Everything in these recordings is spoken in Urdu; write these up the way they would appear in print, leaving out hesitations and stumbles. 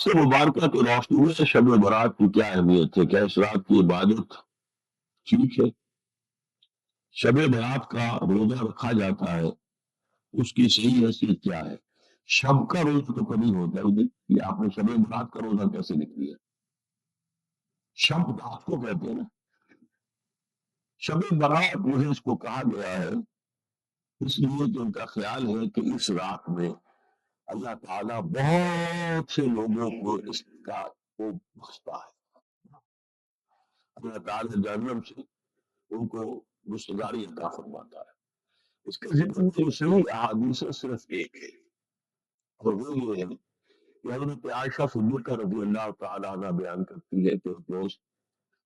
سے مبارکہ کی روشنی میں شب برات کی کیا اہمیت ہے؟ کیا اس رات کی عبادت ٹھیک ہے؟ شب برات کا روزہ رکھا جاتا ہے، اس کی صحیح حیثیت کیا ہے؟ شب کا روزہ تو کبھی ہوتا ہے نہیں، یہ آپ نے شب برات کا روزہ کیسے لکھ دیا؟ شب رات کو کہتے ہیں نا، شب برات مجھے اس کو کہا گیا ہے اس لیے کہ ان کا خیال ہے کہ اس رات میں اللہ تعالیٰ بہت سے لوگوں کو اس کا وہ بخشتا ہے، اللہ تعالیٰ جہنم سے ان کو رشتہ عطا فرماتا ہے۔ اس کا ذکر جو صحیح احادیث سے صرف ایک ہے، اور وہ یہ ہے کہ حضرت عائشہ صدیقہ رضی اللہ تعالیٰ عنہ بیان کرتی ہے کہ دوست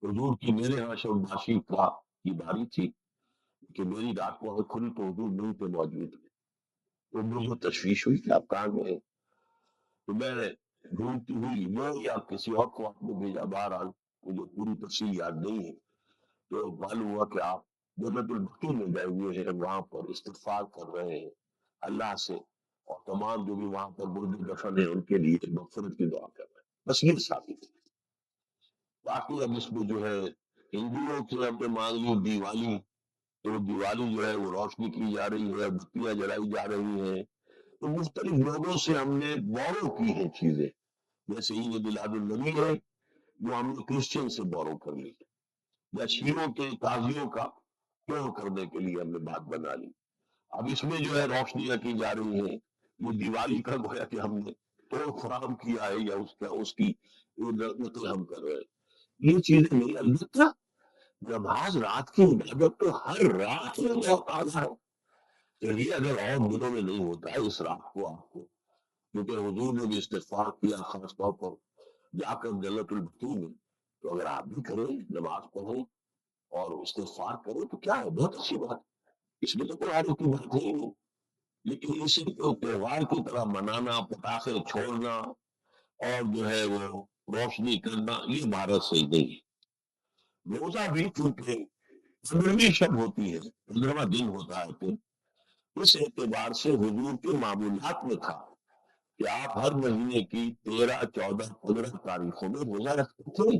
حضور کی میرے ہاں شب باشی کی باری تھی کہ میری رات کو کھلی تو حضور نہیں تھے موجود، تو مجھے تشویش ہوئی کہ آپ کہاں گئے، تو میں ڈھونڈتی ہوئی وہ یا کسی اور کو آپ نے بھیجا، بہرحال مجھے پوری تفصیل یاد نہیں ہے، تو معلوم ہوا کہ آپ جنت البقیع میں گئے ہوئے ہیں، وہاں پر استغفار کر رہے ہیں اللہ سے، اور تمام جو بھی وہاں پر مردے دفن ہیں ان کے لیے مغفرت کی دعا کر رہے ہیں، بس یہ ثابت ہے۔ باقی اب اس میں جو ہے ہندوؤں سے ہم نے مان لی دیوالی، تو دیوالی جو ہے وہ روشنی کی جا رہی ہے، بتیاں جلائی جا رہی ہیں، تو مختلف لوگوں سے ہم نے بورو کی ہیں چیزیں، جیسے عید میلاد النبی ہے جو ہم نے کرسچن سے بورو کر لی، یا شیعوں کے قاضیوں کا توڑ کرنے کے لیے ہم نے بات بنا لی۔ اب اس میں جو ہے روشنیاں کی جا رہی ہیں، وہ دیوالی کا گویا کہ ہم نے توڑ فراہم کیا ہے، یا اس کی نقل ہم کر رہے ہیں، یہ چیزیں نہیں۔ البتہ نماز رات کی عبادت تو ہر رات میں بہت اعلیٰ ہے، چلیے اگر اور دنوں میں نہیں ہوتا ہے اس رات کو آپ کو، کیونکہ حضور نے بھی استغفار کیا خاص طور پر جا کر جنت البقیع میں، تو اگر آپ بھی کریں نماز پڑھیں اور استغفار کریں تو کیا ہے، بہت اچھی بات ہے، اس میں تو کوئی حرج کی بات نہیں، لیکن اسے کو تہوار کی طرح منانا، پٹاخے چھوڑنا اور جو ہے وہ روشنی کرنا، یہ بھارت صحیح نہیں ہے۔ روزہ بھی چونکہ 15ویں شب ہوتی ہے، 15واں دن ہوتا ہے، تو اس اعتبار سے حضور کے معمولات میں تھا کہ آپ ہر مہینے کی 13، 14، 15 تاریخوں میں روزہ رکھتے تھے،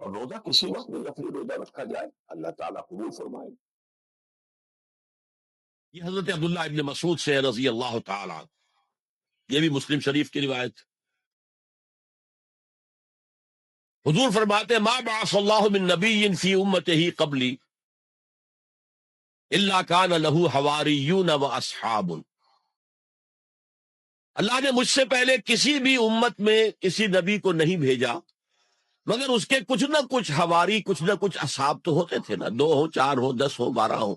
اور روزہ کسی وقت میں نفلی روزہ رکھا جائے، اللہ تعالیٰ قبول فرمائے۔ یہ حضرت عبداللہ ابن مسعود سے رضی اللہ تعالی عنہ، یہ بھی مسلم شریف کی روایت۔ حضور فرماتے ما بعث اللہ من نبی فی امتہ قبلی الا کان لہ حواریون و اصحاب، اللہ نے مجھ سے پہلے کسی بھی امت میں کسی نبی کو نہیں بھیجا مگر اس کے کچھ نہ کچھ حواری، کچھ نہ کچھ اصحاب تو ہوتے تھے نا، 2 ہو، 4 ہو، 10 ہو، 12 ہو۔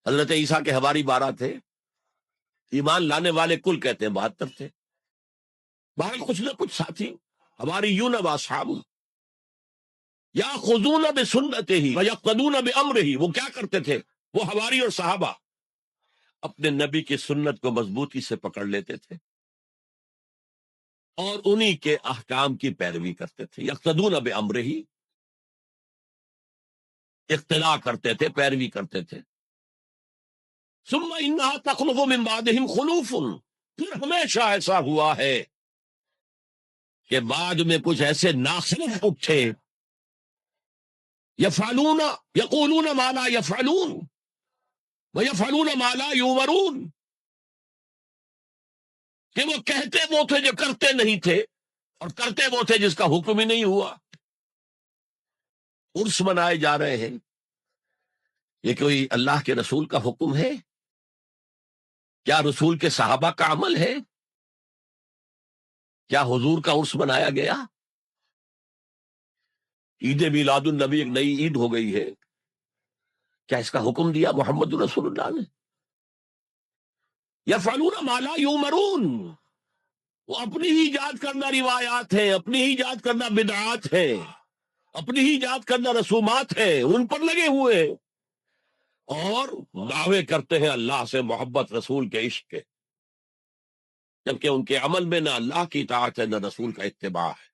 حضرت عیسیٰ کے حواری 12 تھے، ایمان لانے والے کل کہتے ہیں 72 تھے، بہرحال کچھ نہ کچھ ساتھی، حواریون و اصحاب یاخذون بسنتہ ویقتدون بامرہ، وہ کیا کرتے تھے، وہ حواری اور صحابہ اپنے نبی کی سنت کو مضبوطی سے پکڑ لیتے تھے اور انہی کے احکام کی پیروی کرتے تھے، یقتدون بامرہ، اقتداء کرتے تھے، پیروی کرتے تھے۔ ثم انہا تخلف من بعدہم خلوف، پھر ہمیشہ ایسا ہوا ہے کہ بعد میں کچھ ایسے ناخلف اٹھے، یفعلون یقولون ما لا یفعلون ویفعلون ما لا یؤمرون، کہ وہ کہتے وہ تھے جو کرتے نہیں تھے، اور کرتے وہ تھے جس کا حکم ہی نہیں ہوا۔ عرس منائے جا رہے ہیں، یہ کوئی اللہ کے رسول کا حکم ہے؟ کیا رسول کے صحابہ کا عمل ہے؟ کیا حضور کا عرس منایا گیا؟ عید میلاد النبی ایک نئی عید ہو گئی ہے، کیا اس کا حکم دیا محمد رسول اللہ نے؟ یفعلون ما لا یؤمرون، وہ اپنی ہی ایجاد کرنا روایات ہیں، اپنی ہی ایجاد کرنا بدعات ہیں، اپنی ہی ایجاد کرنا رسومات ہیں، ان پر لگے ہوئے ہیں، اور دعوے کرتے ہیں اللہ سے محبت، رسول کے عشق کے، جبکہ ان کے عمل میں نہ اللہ کی اطاعت ہے نہ رسول کا اتباع ہے۔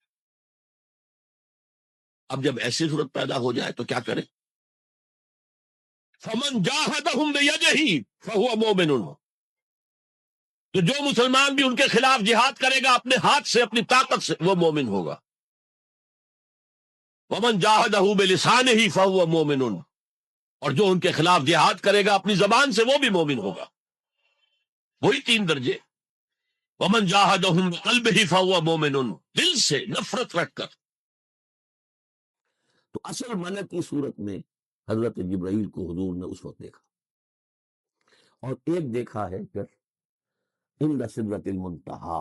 اب جب ایسی صورت پیدا ہو جائے تو کیا کریں؟ فمن جاہدہم بیدہ فہو مومن، تو جو مسلمان بھی ان کے خلاف جہاد کرے گا اپنے ہاتھ سے، اپنی طاقت سے، وہ مومن ہوگا۔ ومن جاہدہ بلسانہ فہو مومن، اور جو ان کے خلاف جہاد کرے گا اپنی زبان سے، وہ بھی مومن ہوگا۔ وہی تین درجے۔ ومن جاہدہم بقلبہ فہو مومن، دل سے نفرت رکھ کر۔ تو اصل ملک کی صورت میں حضرت جبرائیل کو حضور نے اس وقت دیکھا، اور ایک دیکھا ہے پھر عند سدرۃ المنتہا،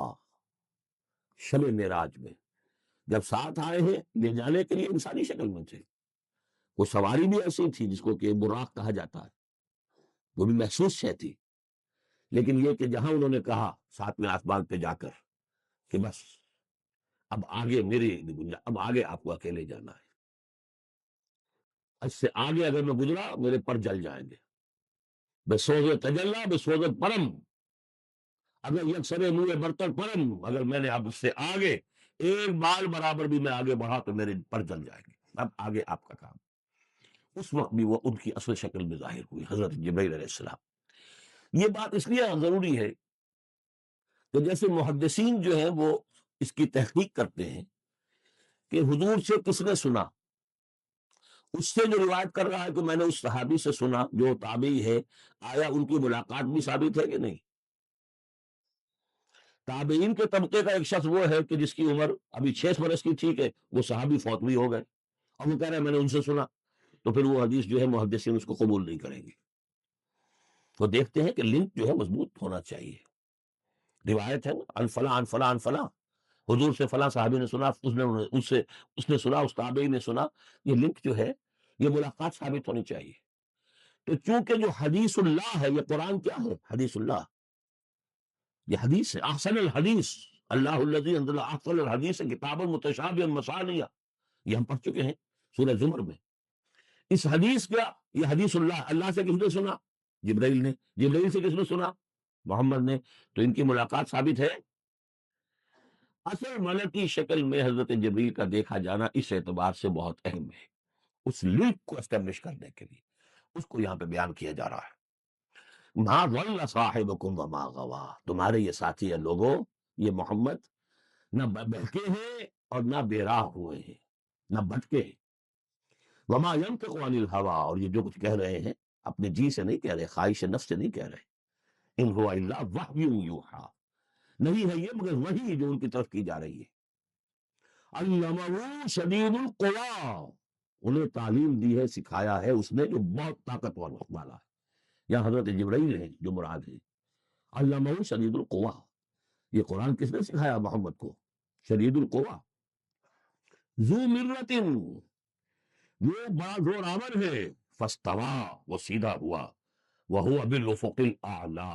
شب معراج میں، جب ساتھ آئے ہیں لے جانے کے لیے انسانی شکل میں تھے۔ وہ سواری بھی ایسی تھی جس کو کہ براق کہا جاتا ہے، وہ بھی محسوس شے تھی، لیکن یہ کہ جہاں انہوں نے کہا ساتویں آسمان پہ جا کر کہ بس اب آگے میری گنجا، اب آگے آپ کو اکیلے جانا ہے، اس سے آگے اگر میں گزرا میرے پر جل جائیں گے، بے سوز تجلا بے سوز پرم، اگر یکسر منہ برتر پرم، اگر میں نے اب اس سے آگے ایک بال برابر بھی میں آگے بڑھا تو میرے پر جل جائیں گے، اب آگے آپ کا کام۔ اس وقت بھی وہ ان کی اصل شکل میں ظاہر ہوئی حضرت جبرائیل علیہ السلام۔ یہ بات اس لیے ضروری ہے کہ جیسے محدثین جو ہیں وہ اس کی تحقیق کرتے ہیں کہ حضور سے کس نے سنا، اس سے جو روایت کر رہا ہے کہ میں نے اس صحابی سے سنا جو تابعی ہے، آیا ان کی ملاقات بھی ثابت ہے کہ نہیں؟ تابعین کے طبقے کا ایک شخص وہ ہے کہ جس کی عمر ابھی 6 برس کی تھی کہ وہ صحابی فوت بھی ہو گئے، اور وہ کہہ رہے ہیں میں نے ان سے سنا، تو پھر وہ حدیث جو ہے محدثین اس کو قبول نہیں کریں گے۔ وہ دیکھتے ہیں کہ لنک جو ہے مضبوط ہونا چاہیے، روایت ہے نا ان فلاں ان فلاں ان فلاں، حضور سے فلاں صحابی نے سنا، اس نے سنا، اس تابعی نے سنا، یہ لنک جو ہے یہ ملاقات ثابت ہونی چاہیے۔ تو چونکہ جو حدیث اللہ ہے، یہ قرآن کیا ہے؟ حدیث اللہ، یہ حدیث ہے، احسن الحدیث اللہ الذی انزل احسن الحدیث کتابا متشابہا مثانیہ، یہ ہم پڑھ چکے ہیں سورہ زمر میں۔ اس حدیث کا، یہ حدیث اللہ، اللہ سے کس نے سنا؟ جبرائیل نے۔ جبرائیل سے کس نے سنا؟ محمد نے۔ تو ان کی ملاقات ثابت ہے۔ اصل ملکی شکل میں حضرت جبریل کا دیکھا جانا اس اعتبار سے بہت اہم ہے، اس لنک کو اسٹیبلش کرنے کے لیے اس کو یہاں پہ بیان کیا جا رہا ہے۔ ما ضل صاحبکم وما غوا، تمہارے یہ ساتھی ہیں لوگوں، یہ محمد نہ بہکے ہیں اور نہ بے راہ ہوئے ہیں، نہ بھٹکے ہیں۔ وما ينطق عن الهوى، اور یہ جو کچھ کہہ رہے ہیں اپنے جی سے نہیں کہہ رہے، خواہش نفس سے نہیں کہہ رہے، ان هو الا وحی یوحی، نہیں ہے یہ مگر وحی جو ان کی طرف کی جا رہی ہے۔ علمہ شدید القوی، انہیں تعلیم دی ہے، سکھایا ہے اس نے جو بہت طاقتور والا ہے۔ یہاں حضرت جبرائیل ہیں جو مراد ہے۔ علمہ شدید القوی، یہ قرآن کس نے سکھایا محمد کو؟ شدید القوی، ذو مرت، وہ بڑا زور آور ہے، فاستوی، وہ سیدھا ہوا، وہو بالافق الاعلی،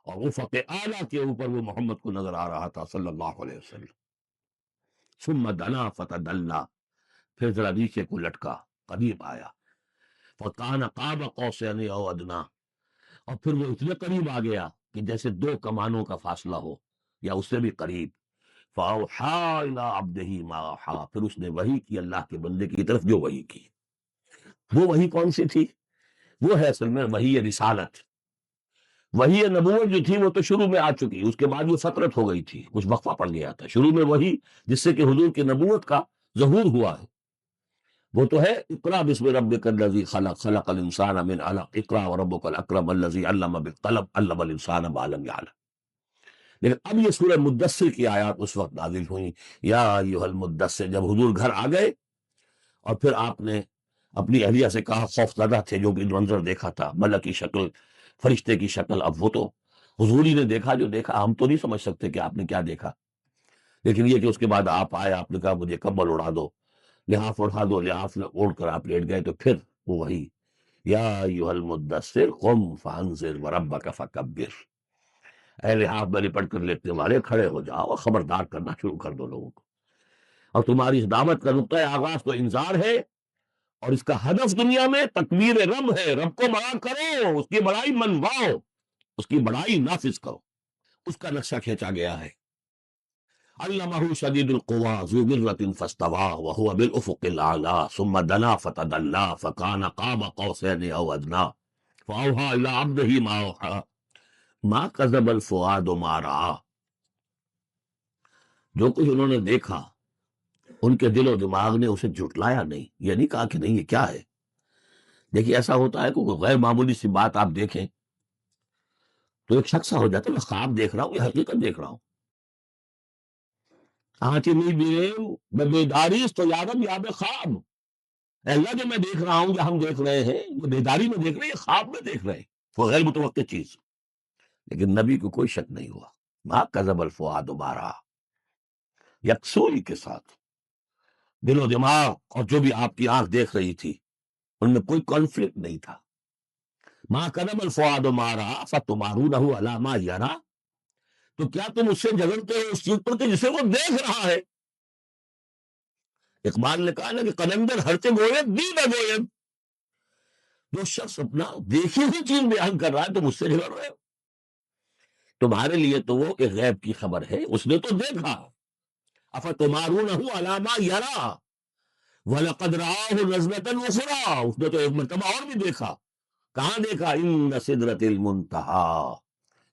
اور افق اعلیٰ کے اوپر وہ محمد کو نظر آ رہا تھا صلی اللہ علیہ وسلم۔ ثم دنا فتدلی، پھر ذرا نیچے کو لٹکا، قریب آیا، فکان قاب قوسین او ادنا، اور پھر وہ اتنے قریب آ گیا کہ جیسے 2 کمانوں کا فاصلہ ہو یا اس سے بھی قریب۔ فاوحی الی عبدہ ما اوحی، پھر اس نے وحی کی اللہ کے بندے کی طرف جو وحی کی۔ وہ وحی کون سی تھی؟ وہ ہے اصل میں وحی رسالت۔ وحی نبوت جو تھی وہ تو شروع میں آ چکی، اس کے بعد وہ فترت ہو گئی تھی، کچھ وقفہ پڑ گیا تھا۔ شروع میں وحی جس سے کہ حضور کی نبوت کا ظہور ہوا ہے وہ تو ہے اقرا بسم ربک الذی خلق، خلق الانسان من علق، اقرا وربک الاکرم الذی علم بالقلم، علم الانسان ما لم یعلم۔ لیکن اب یہ سورہ مدثر کی آیات اس وقت نازل ہوئی، یا ایھا المدثر، جب حضور گھر آ گئے اور پھر آپ نے اپنی اہلیہ سے کہا، خوف زدہ تھے جو کہ منظر دیکھا تھا، ملک کی شکل، فرشتے کی شکل، اب وہ تو حضور ہی نے دیکھا جو دیکھا، ہم تو نہیں سمجھ سکتے کہ آپ نے کیا دیکھا، لیکن یہ کہ اس کے بعد آپ آئے، آپ نے کہا مجھے کمبل اڑا دو، لحاف اڑا دو، لحاف اوڑھ کر آپ لیٹ گئے، تو پھر وہ وہی یا ایھا المدثر قم فانذر وربک فکبر، اے لحاف میں لپٹ کر لیٹنے والے کھڑے ہو جاؤ اور خبردار کرنا شروع کر دو لوگوں کو، اور تمہاری اس دعوت کا نقطۂ آغاز تو انذار ہے، اور اس کا ہدف دنیا میں تکبیر رب ہے، رب کو بڑا کرو، اس کی بڑائی منواؤ، اس کی بڑائی نافذ کرو، اس کا نقشہ کھینچا گیا ہے۔ علمہ شدید القوى ذو مرۃ فاستوى وهو بالافق الاعلى ثم دنا فتدلى فكان قاب قوسين او ادنى فاوحى الى عبده ما اوحى ما كذب الفؤاد ما رأى. جو کچھ انہوں نے دیکھا ان کے دل و دماغ نے اسے جھٹلایا نہیں، یہ نہیں کہا کہ نہیں یہ کیا ہے. دیکھیے ایسا ہوتا ہے کہ کوئی غیر معمولی سی بات آپ دیکھیں تو ایک شخص ہو جاتا ہے میں خواب دیکھ رہا ہوں یا حقیقت دیکھ رہا ہوں. آنچنی بیرو میں بیداری تو یادم یاد خواب. اے اللہ جو میں دیکھ رہا ہوں یا ہم دیکھ رہے ہیں وہ بیداری میں دیکھ رہے ہیں، خواب میں دیکھ رہے ہیں، وہ غیر متوقع چیز. لیکن نبی کو کوئی شک نہیں ہوا. ما کذب الفؤاد ما رأى، یکسوئی کے ساتھ دل و دماغ اور جو بھی آپ کی آنکھ دیکھ رہی تھی ان میں کوئی کانفلکٹ نہیں تھا. ما کذب الفؤاد ما رأى فتمارونه على ما يرى، تو کیا تم اس سے جھگڑتے ہو اس چیز پر کہ جسے وہ دیکھ رہا ہے. اقبال نے کہا نا کہ قلندر ہرچے گوید دید گوید، جو شخص اپنا دیکھی ہوئی چیز بیان کر رہا ہے تم اس سے جھگڑ رہے ہو. تمہارے لیے تو وہ ایک غیب کی خبر ہے، اس نے تو دیکھا. افتمارونہ علی ما یری وَلَقَدْ رَآهُ نَزْلَةً أُخْرَىٰ، اس نے تو ایک مرتبہ اور بھی دیکھا. کہاں دیکھا؟ ان سدرۃ المنتہا،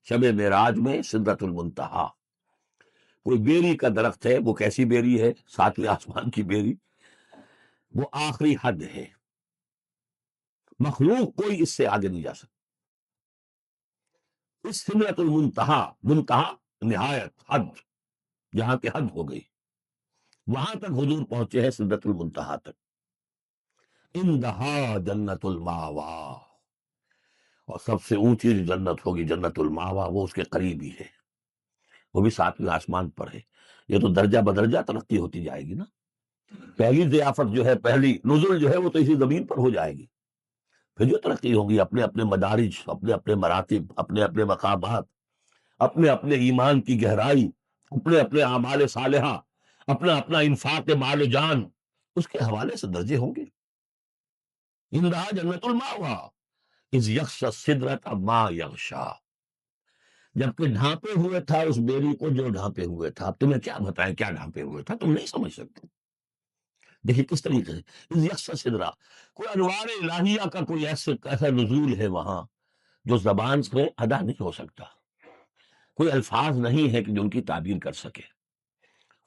شب معراج میں سدرۃ المنتہا. کوئی بیری کا درخت ہے، وہ کیسی بیری ہے؟ ساتویں آسمان کی بیری. وہ آخری حد ہے، مخلوق کوئی اس سے آگے نہیں جا سکتا. اس سدرۃ المنتہا، منتہا نہایت، حد، جہاں کی حد ہو گئی، وہاں تک حضور پہنچے ہیں سدرۃ المنتہا تک. اندہا جنت الماوا، اور سب سے اونچی جو جنت ہوگی جنت الماوا، وہ اس کے قریب ہی ہے، وہ بھی ساتویں آسمان پر ہے. یہ تو درجہ بدرجہ ترقی ہوتی جائے گی نا. پہلی ضیافت جو ہے، پہلی نزول جو ہے وہ تو اسی زمین پر ہو جائے گی. پھر جو ترقی ہوگی اپنے اپنے مدارج، اپنے اپنے مراتب، اپنے اپنے مقامات، اپنے اپنے ایمان کی گہرائی، اپنے اپنے اعمال صالحہ، اپنا اپنا انفاق مال و جان، اس کے حوالے سے درجے ہوں گے. اندہا جنت الماوا اذ یغشی السدرۃ ما یغشی، جبکہ ڈھانپے ہوئے تھا اس بیری کو جو ڈھانپے ہوئے تھا. اب تمہیں کیا بتائیں کیا ڈھانپے ہوئے تھا، تم نہیں سمجھ سکتے. دیکھیے کس طریقے سے اذ یغشی السدرۃ، کوئی انوار الہیہ کا کوئی ایسا نزول ہے وہاں جو زبان سے ادا نہیں ہو سکتا. کوئی الفاظ نہیں ہے کہ جو ان کی تعبیر کر سکے.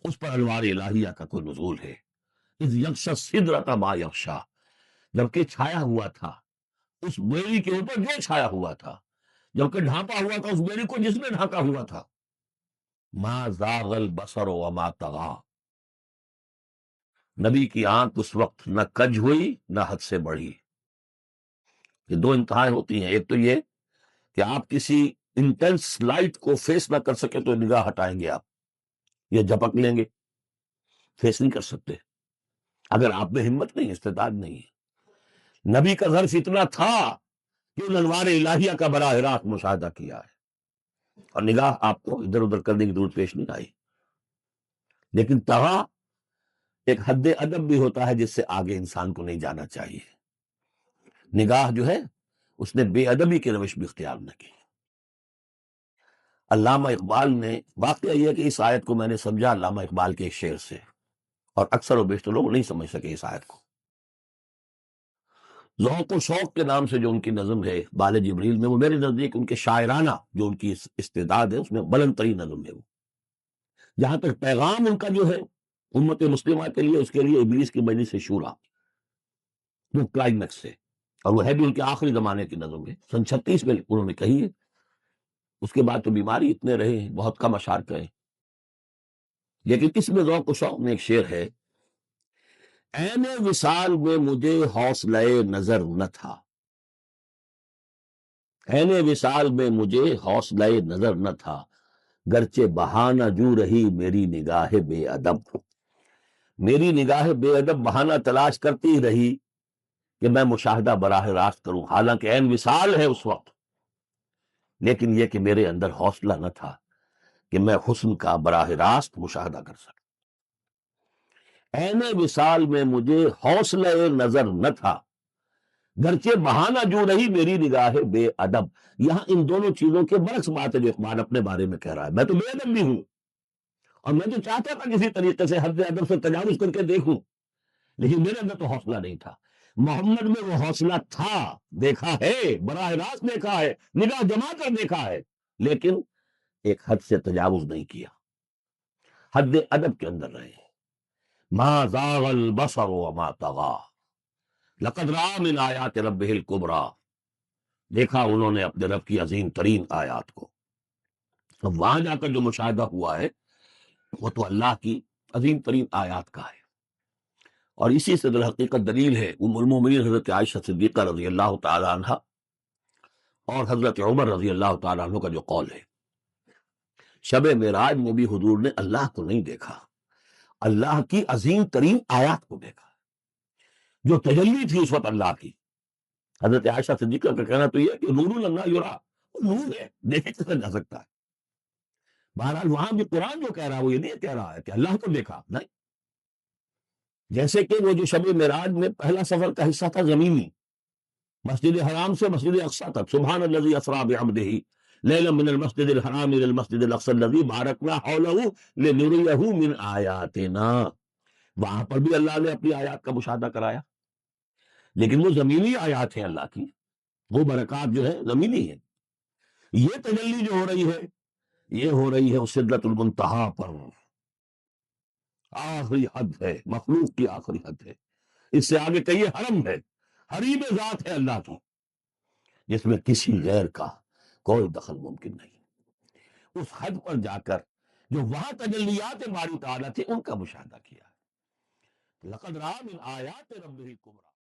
اس پر انوار الہیہ کا کوئی نزول ہے. اذ یغشی السدرۃ ما یغشی، جبکہ چھایا ہوا تھا اس بیری کے اوپر جو چھایا ہوا تھا، جبکہ ڈھانپا ہوا تھا اس بیری کو جس نے ڈھانپا ہوا تھا. ما زاغ البصر وما طغی، نبی کی آنکھ اس وقت نہ کج ہوئی نہ حد سے بڑھی. یہ دو انتہائیں ہوتی ہیں. ایک تو یہ کہ آپ کسی انٹینس لائٹ کو فیس نہ کر سکے تو نگاہ ہٹائیں گے، آپ یہ جھپک لیں گے، فیس نہیں کر سکتے اگر آپ میں ہمت نہیں، استعداد نہیں ہے. نبی کا ظرف اتنا تھا کہ ان انوار الہیہ کا براہ راست مشاہدہ کیا ہے، اور نگاہ آپ کو ادھر ادھر کرنے کی ضرورت پیش نہیں آئی. لیکن طغا ایک حد ادب بھی ہوتا ہے جس سے آگے انسان کو نہیں جانا چاہیے. نگاہ جو ہے اس نے بے ادبی کی روش بھی اختیار نہ کی. علامہ اقبال نے، واقعہ یہ ہے کہ اس آیت کو میں نے سمجھا علامہ اقبال کے ایک شعر سے، اور اکثر و بیشتر لوگ نہیں سمجھ سکے اس آیت کو. ذوق و شوق کے نام سے جو ان کی نظم ہے بال جبریل میں، وہ میرے نزدیک ان کے شاعرانہ جو ان کی استعداد ہے اس میں بلند ترین نظم ہے. وہ جہاں تک پیغام ان کا جو ہے امت مسلمہ کے لیے، اس کے لیے ابلیس کی مجلس شورا، وہ کلائمیکس ہے، اور وہ ہے بھی ان کے آخری زمانے کی نظم ہے. سن 36 میں انہوں نے کہی ہے. اس کے بعد تو بیماری اتنے رہے ہیں، بہت کم اشعار کہے. لیکن اس میں ذوق و شوق میں ایک شعر ہے: عین وصال میں مجھے حوصلہ نظر نہ تھا، عین وصال میں مجھے حوصلہ نظر نہ تھا، گرچہ بہانہ جو رہی میری نگاہ بے ادب. میری نگاہ بے ادب بہانہ تلاش کرتی رہی کہ میں مشاہدہ براہ راست کروں، حالانکہ عین وصال ہے اس وقت، لیکن یہ کہ میرے اندر حوصلہ نہ تھا کہ میں حسن کا براہ راست مشاہدہ کر سکوں. عین وصال میں مجھے حوصلہ نظر نہ تھا، گرچہ بہانہ جو رہی میری نگاہ بے ادب. یہاں ان دونوں چیزوں کے برعکس بات ہے جو اقبال اپنے بارے میں کہہ رہا ہے. میں تو بے ادب بھی ہوں، اور میں تو چاہتا تھا کسی طریقے سے حد ادب سے تجاوز کر کے دیکھوں، لیکن میرے اندر تو حوصلہ نہیں تھا۔ محمد میں وہ حوصلہ تھا، دیکھا ہے، براہ راست دیکھا ہے، نگاہ جما کر دیکھا ہے، لیکن ایک حد سے تجاوز نہیں کیا، حد ادب کے اندر رہے۔ ما زاغ البصر وما طغى لقد رأى من آیات ربہ الکبریٰ، دیکھا انہوں نے اپنے رب کی عظیم ترین آیات کو۔ اب وہاں جا کر جو مشاہدہ ہوا ہے وہ تو اللہ کی عظیم ترین آیات کا ہے، اور اسی سے در حقیقت دلیل ہے ام المومنین حضرت عائشہ صدیقہ رضی اللہ تعالی عنہ اور حضرت عمر رضی اللہ تعالیٰ عنہ کا جو قول ہے، شب معراج میں بھی حضور نے اللہ کو نہیں دیکھا، اللہ کی عظیم ترین آیات کو دیکھا، جو تجلی تھی اس وقت اللہ کی۔ حضرت عائشہ صدیقہ کا کہنا تو یہ ہے کہ نور اللہ یرا، وہ نور ہے، دیکھے کیسے جا سکتا ہے۔ بہرحال وہاں بھی قرآن جو کہہ رہا ہے وہ یہ نہیں کہہ رہا ہے کہ اللہ کو دیکھا، نہیں، جیسے کہ وہ جو شب معراج میں پہلا سفر کا حصہ تھا زمینی، مسجد حرام سے مسجد اقصی تک، سبحان الذی اسریٰ بعبدہ لیلا من المسجد الحرام الى المسجد الاقصی الذی بارکنا حولہ لنریہ من آیاتنا، وہاں پر بھی اللہ نے اپنی آیات کا مشاہدہ کرایا، لیکن وہ زمینی آیات ہیں اللہ کی، وہ برکات جو ہے زمینی ہے۔ یہ تجلی جو ہو رہی ہے یہ ہو رہی ہے اس سدرۃ المنتہا پر، آخری حد ہے، مخلوق کی آخری حد ہے، اس سے آگے کہیے حرم ہے، حریم ذات ہے اللہ کی، جس میں کسی غیر کا کوئی دخل ممکن نہیں۔ اس حد پر جا کر جو وہاں تجلیات باری تعالیٰ تھے ان کا مشاہدہ کیا۔ لقد رأى من آیات ربہ الکبریٰ۔